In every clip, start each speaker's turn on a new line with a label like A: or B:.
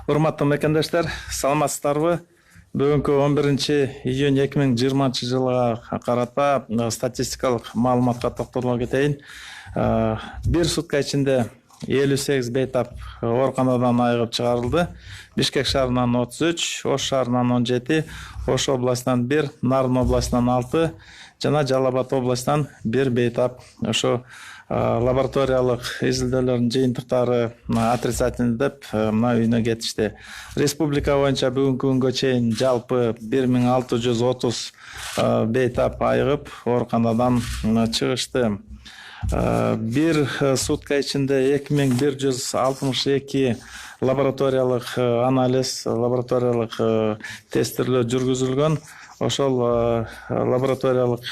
A: Урматтуу мекендештер, саламатсыздарбы? Бүгүнкү 11-июнь 2020 жылга карата статистикалык маалыматка токтоло кетейин. Бир сутка ичинде 58 бейтап ооруканадан айыгып чыгарылды. Бишкек шаарынан 33, Ош шаарынан 17, Ош областынан 1, Нарын областынан 6 жана Жалал Абад областынан 1 бейтап ошо лабораториялык изилдөөлөрдүн жыйынтыктары отрицательный деп мына үйүнө кетишти. Республика боюнча бүгүнкү күнгө чейин жалпы 1630 бейтап айыгып ооруканадан чыгышты. Бир сутка ичинде 2162 лабораториялык анализ, лабораториялык тестирлөө жүргүзүлгөн. Ошол лабораториялык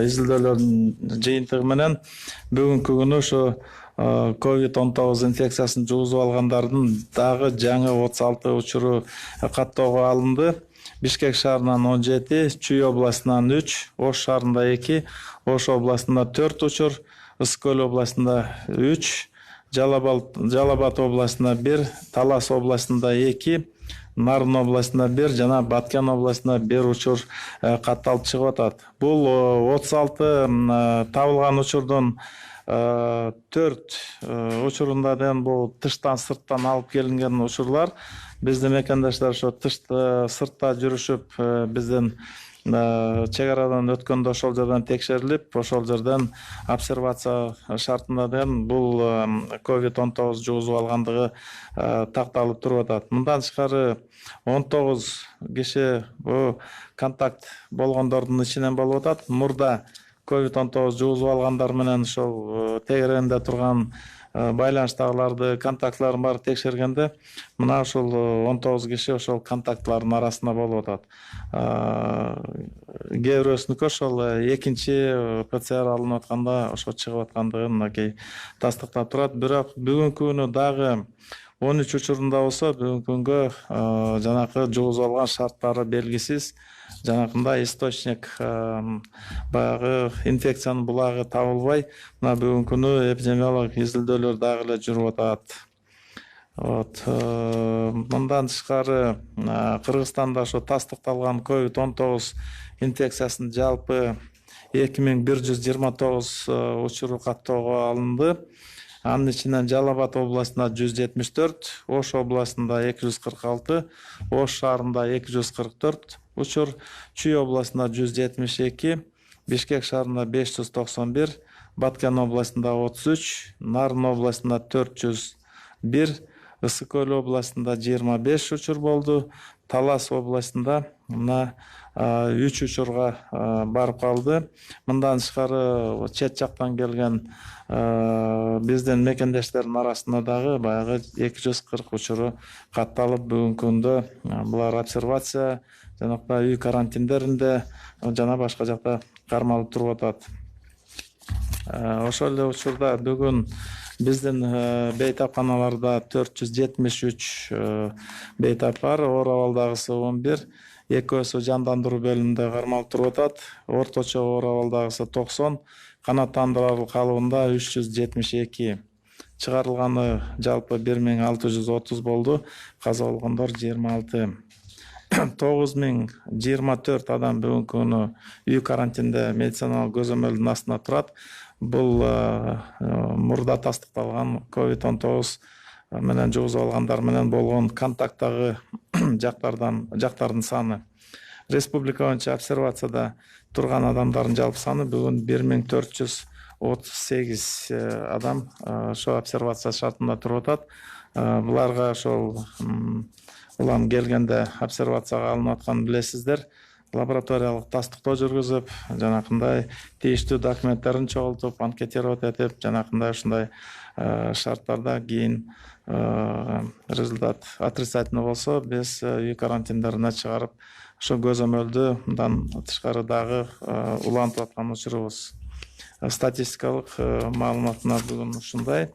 A: изилдөөлөрдүн жыйынтыгы менен бүгүнкү күнү ушу COVID-19 инфекциясын жугузуп алгандардын дагы жаңы 36 учуру каттоого алынды. Бишкек шаарынан 17, Чүй областынан 3, Ош шаарында 2, Ош областында 4 учур, Ысык Көл областында 3, Жалал Абад областында 1, Талас областында 2, Нарын областында 1 жана Баткен областында 1 учур катталып чыгып атат. Бул 36 табылган учурдун 4 учурундаден бул тыштан сырттан алып келинген учурлар. Биздин мекендештер ошо тышта сыртта жүрүшүп биздин чек арадан өткөндө ошол жерден текшерилип, ошол жерден обсервация шартында бул COVID-19 жугузуп алгандыгы такталып туруп атат. Мындан тышкары 19 киши бул контакт болгондордун ичинен болуп атат. Мурда COVID-19 жугузуп алгандар менен ошол тегеренде турган байланыштагыларды, контактларын баары текшергенде, мына ошол 19 киши ошол контактлардын арасында болуп атат. Кээ бирөөсүнүкү ошол экинчи ПЦР алынып атканда ошо чыгып аткандыгын мынакей тастыктап турат. Бирок бүгүнкү күнү дагы 13 учурунда болсо бүгүнкү күнгө жанакы жугузуп алган шарттары белгисиз. Жанакындай источник баягы инфекциянын булагы табылбай, мына бүгүнкү күнү эпидемиологиялык изилдөөлөр дагы эле жүрүп атат. Мындан тышкары Кыргызстанда ошо тастыкталган COVID-19 инфекциясынын жалпы 2129 учуру каттоого алынды. Анын ичинен Жалал Абад областында 174, Ош областында 246, Ош шаарында 244 учур, Чүй областында 172, Бишкек шаарында 591, Баткен областында 33, Нарын областында 401, Ысык Көл областында 25 учур болду, Талас областында мына 3 учурга барып калды. Мындан тышкары чет жактан келген биздин мекендештердин арасында дагы баягы 240 учуру катталып, бүгүнкү күндө булар обсервация жанакта үй карантиндеринде жана башка жакта кармалып туруп атат. Ошол эле учурда бүгүн биздин бейтапканаларда 473 бейтап бар, оор абалдагысы 11, экөөсү жандандыруу бөлүмүндө кармалып туруп атат. Орточо оор абалдагысы 90, канааттандыруу калыбында 372. Чыгарылганы жалпы 1630 болду, каза болгондор 26. 9024 адам бүгүнкү күнү үй карантинде медициналык көзөмөлдүн астында турат. Бул мурда тастыкталган COVID-19 менен жугузуп алгандар менен болгон контакттагы жактардын саны. Республика боюнча обсервацияда турган адамдардын жалпы саны бүгүн 1438 адам ошо обсервация шартында туруп атат. Буларга ошол улам келгенде обсервацияга алынып атканын билесиздер. Лабораториялык тастыктоо жүргүзүп, жанакындай тийиштүү документтерин чогултуп, анкетировать этип, жанакындай ушундай шарттарда кийин результат отрицательный болсо, биз үй карантиндерине чыгарып, ошо көзөмөлдү мындан тышкары дагы улантып аткан учурубуз. Статистикалык маалыматына бүгүн ушундай.